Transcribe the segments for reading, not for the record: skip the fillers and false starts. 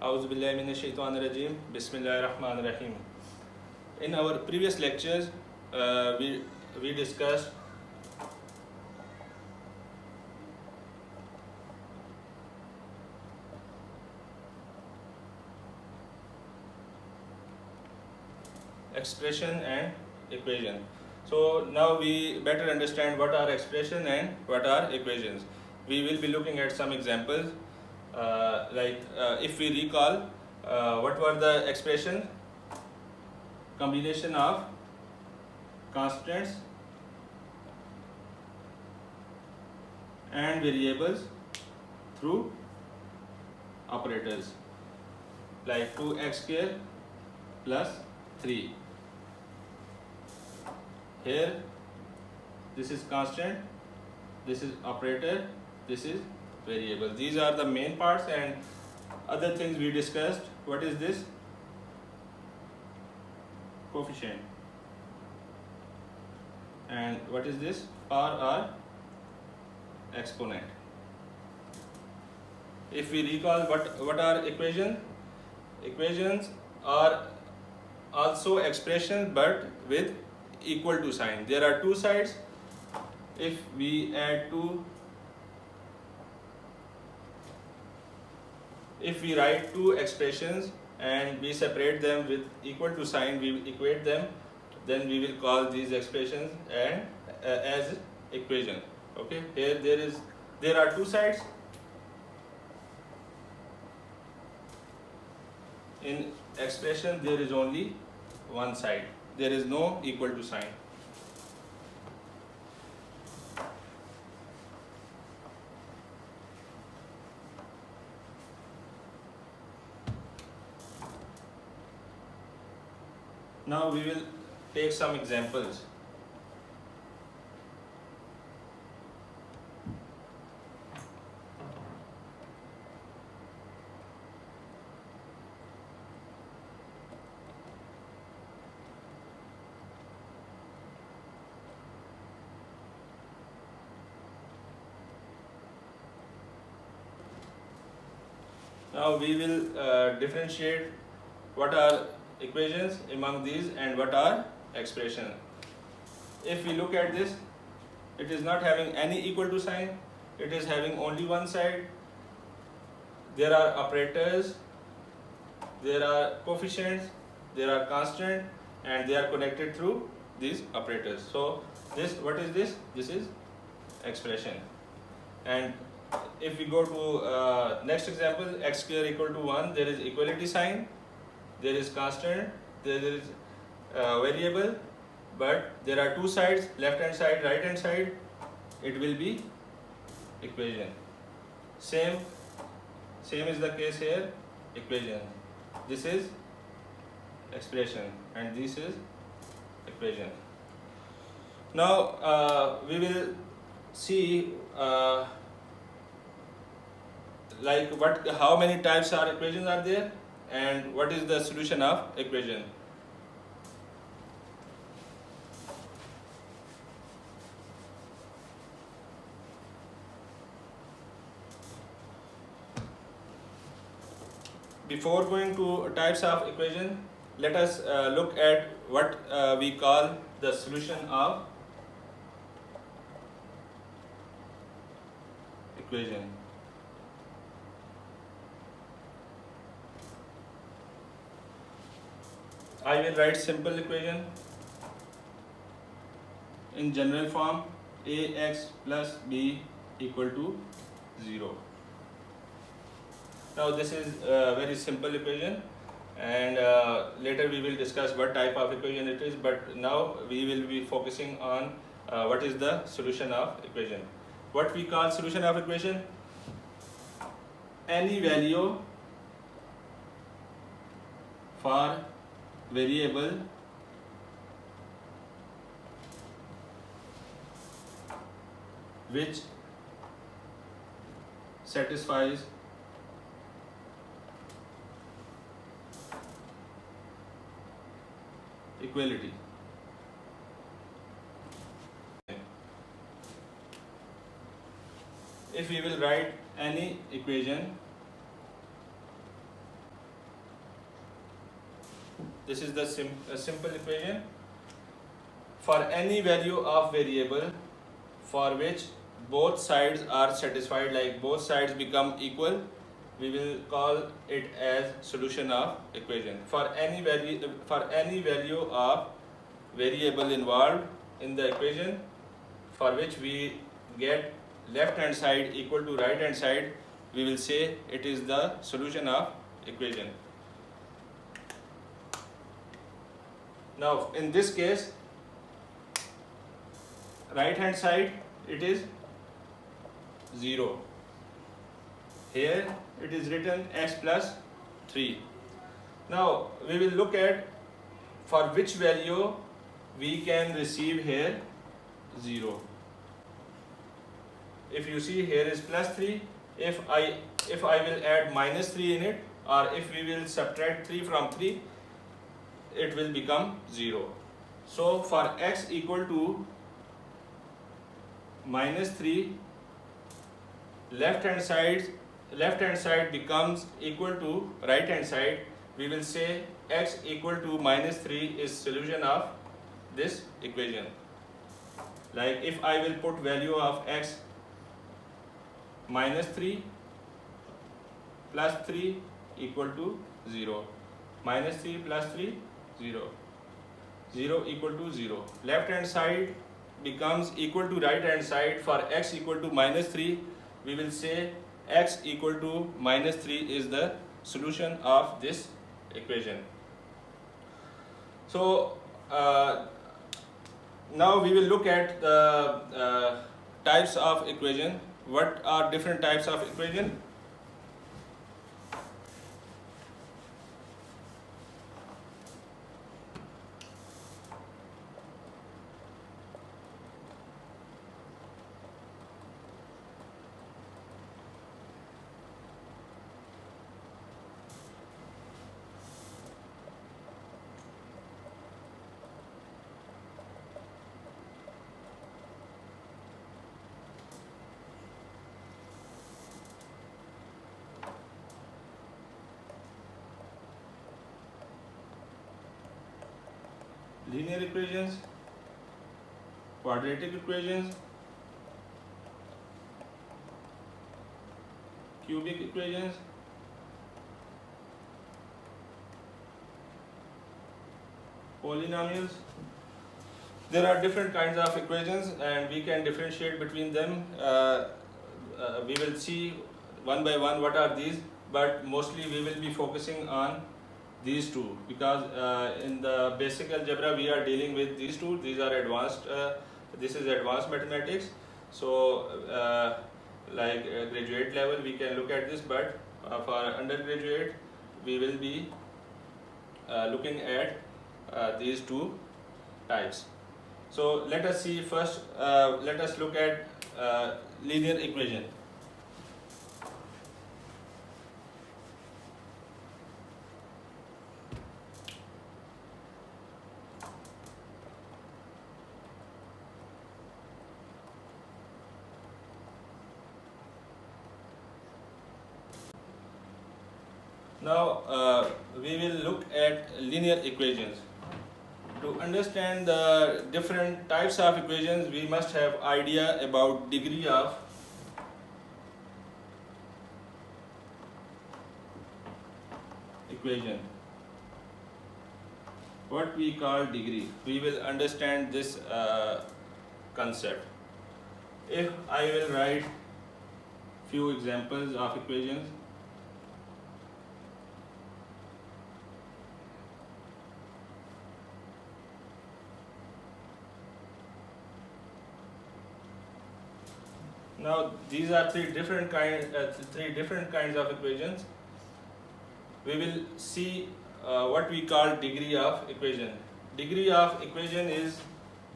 A'udhu billahi minash shaitanir rajim. Bismillahir rahmanir rahim. In our previous lectures, we discussed expression and equation. So now we better understand what are expression and what are equations. We will be looking at some examples. If we recall, what were the expression? Combination of constants and variables through operators, like 2x square plus 3. Here this is constant, this is operator, this is variable. These are the main parts, and other things we discussed. What is this? Coefficient. And what is this? Power or exponent. If we recall, what are equations? Equations are also expressions but with equal to sign. There are two sides. If we add two, if we write two expressions and we separate them with equal to sign, we equate them, then we will call these expressions and as equation. Okay, here there are two sides. In expression there is only one side. There is no equal to sign. Now we will take some examples. Now we will differentiate what are equations among these and what are expressions. If we look at this, it is not having any equal to sign. It is having only one side. There are operators, there are coefficients, there are constant, and they are connected through these operators. So this, what is this? This is expression. And if we go to next example, x square equal to 1, there is equality sign, there is constant, there is variable, but there are two sides, left hand side, right hand side. It will be equation. Same is the case here, equation. This is expression and this is equation. Now we will see how many types of equations are there and what is the solution of equation. Before going to types of equation, let us look at what we call the solution of equation. I will write simple equation in general form: ax plus b equal to 0. Now this is a very simple equation, and later we will discuss what type of equation it is, but now we will be focusing on what is the solution of equation. What we call solution of equation: any value for variable which satisfies equality. If we will write any equation this is the simple equation. For any value of variable for which both sides are satisfied, like both sides become equal, we will call it as solution of equation. For any value of variable involved in the equation for which we get left hand side equal to right hand side, we will say it is the solution of equation. Now in this case, right hand side it is 0. Here it is written x plus 3. Now we will look at for which value we can receive here 0. If you see, here is plus 3. If I will add minus 3 in it, or if we will subtract 3 from 3, it will become 0. So for x equal to minus 3, left hand side becomes equal to right hand side. We will say x equal to minus 3 is solution of this equation. Like if I will put value of x minus 3 plus 3 equal to 0. Minus 3 plus 3, 0. 0 equal to 0. Left hand side becomes equal to right hand side. For x equal to minus 3, we will say x equal to minus 3 is the solution of this equation. So now we will look at the types of equation. What are different types of equation? Linear equations, quadratic equations, cubic equations, polynomials. There are different kinds of equations and we can differentiate between them. We will see one by one what are these, but mostly we will be focusing on these two, because in the basic algebra we are dealing with these two. These are advanced, this is advanced mathematics. So like graduate level we can look at this, but for undergraduate we will be looking at these two types. So let us see first, let us look at linear equation. Now we will look at linear equations. To understand the different types of equations, we must have idea about degree of equation. What we call degree, we will understand this concept. If I will write few examples of equations. Now these are three different kinds of equations. We will see what we call degree of equation. Degree of equation is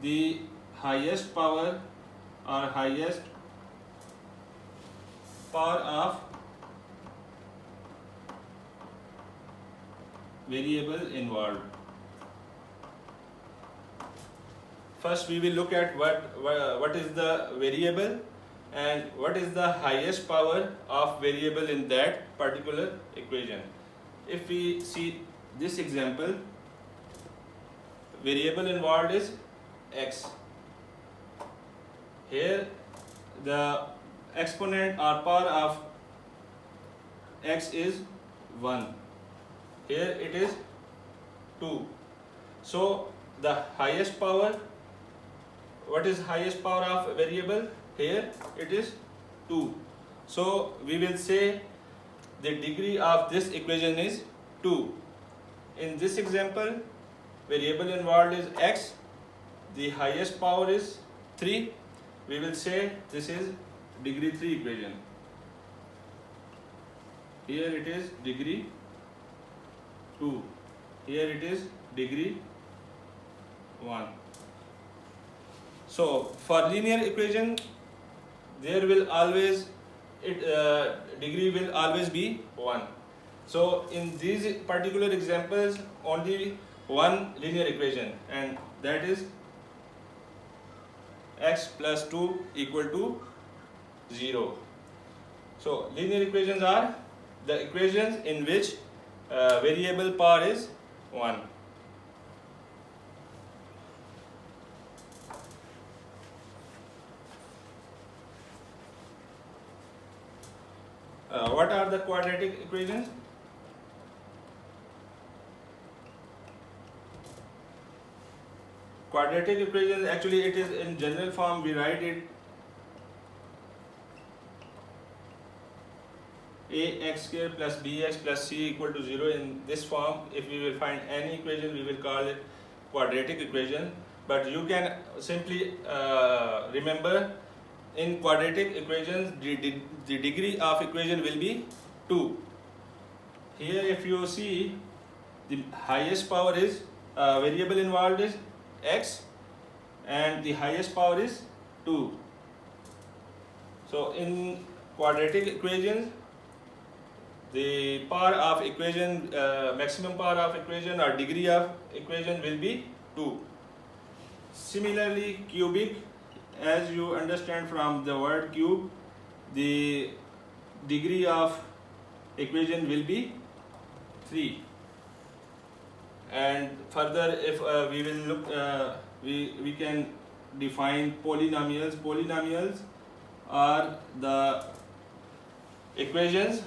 the highest power or highest power of variable involved. First we will look at what is the variable and what is the highest power of variable in that particular equation. If we see this example, variable involved is x. Here the exponent or power of x is 1. Here it is 2. So the highest power, what is highest power of variable? Here it is 2. So we will say the degree of this equation is 2. In this example, variable involved is x, the highest power is 3. We will say this is degree 3 equation. Here it is degree 2. Here it is degree 1. So for linear equation, there will always degree will always be 1. So in these particular examples, only one linear equation, and that is x plus 2 equal to 0. So linear equations are the equations in which variable power is 1. What are the quadratic equations? Quadratic equations, actually it is in general form, we write it ax square plus bx plus c equal to 0. In this form, if we will find any equation, we will call it quadratic equation. But you can simply remember, in quadratic equations, the degree of equation will be 2. Here if you see, the highest power is variable involved is x, and the highest power is 2. So in quadratic equations, the power of equation, maximum power of equation or degree of equation will be 2. Similarly, cubic, as you understand from the word cube, the degree of equation will be 3. And further, if we will look, we can define polynomials. Polynomials are the equations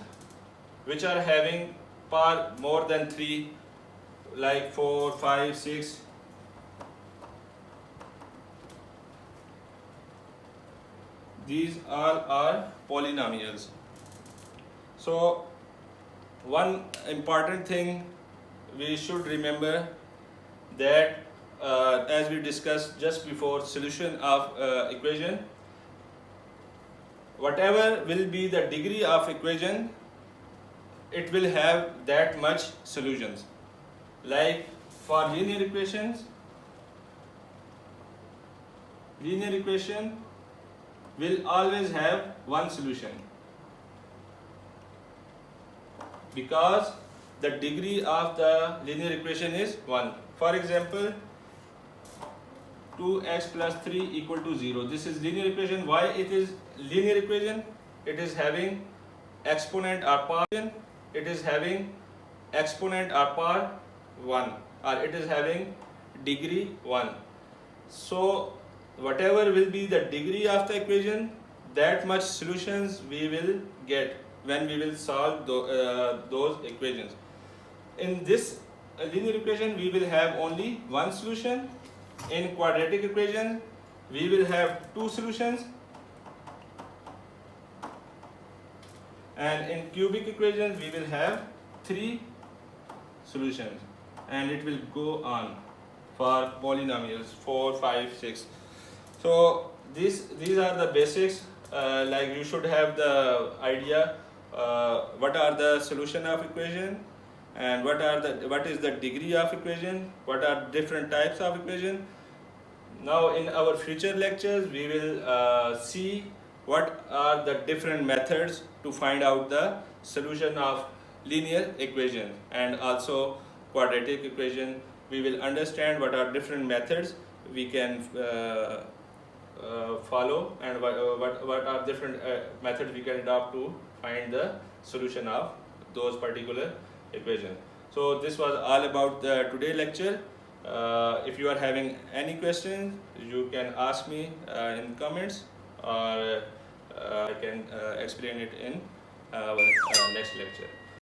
which are having power more than 3, like 4, 5, 6. These all are polynomials. So one important thing we should remember, that as we discussed just before, solution of equation, whatever will be the degree of equation, it will have that much solutions. Like for linear equations, linear equation will always have one solution, because the degree of the linear equation is 1. For example, 2x plus 3 equal to 0. This is linear equation. Why it is linear equation? It is having exponent or power. It is having exponent or power 1, or it is having degree 1. So whatever will be the degree of the equation, that much solutions we will get when we will solve those equations. In this linear equation, we will have only one solution. In quadratic equation, we will have 2 solutions. And in cubic equations, we will have 3 solutions. And it will go on for polynomials 4, 5, 6. So these are the basics. Like you should have the idea what are the solution of equation, and what is the degree of equation, what are different types of equation. Now in our future lectures, we will see what are the different methods to find out the solution of linear equation, and also quadratic equation. We will understand what are different methods we can follow, and what are different methods we can adopt to find the solution of those particular equations. So this was all about the today lecture. If you are having any questions, you can ask me in comments, or I can explain it in our next lecture.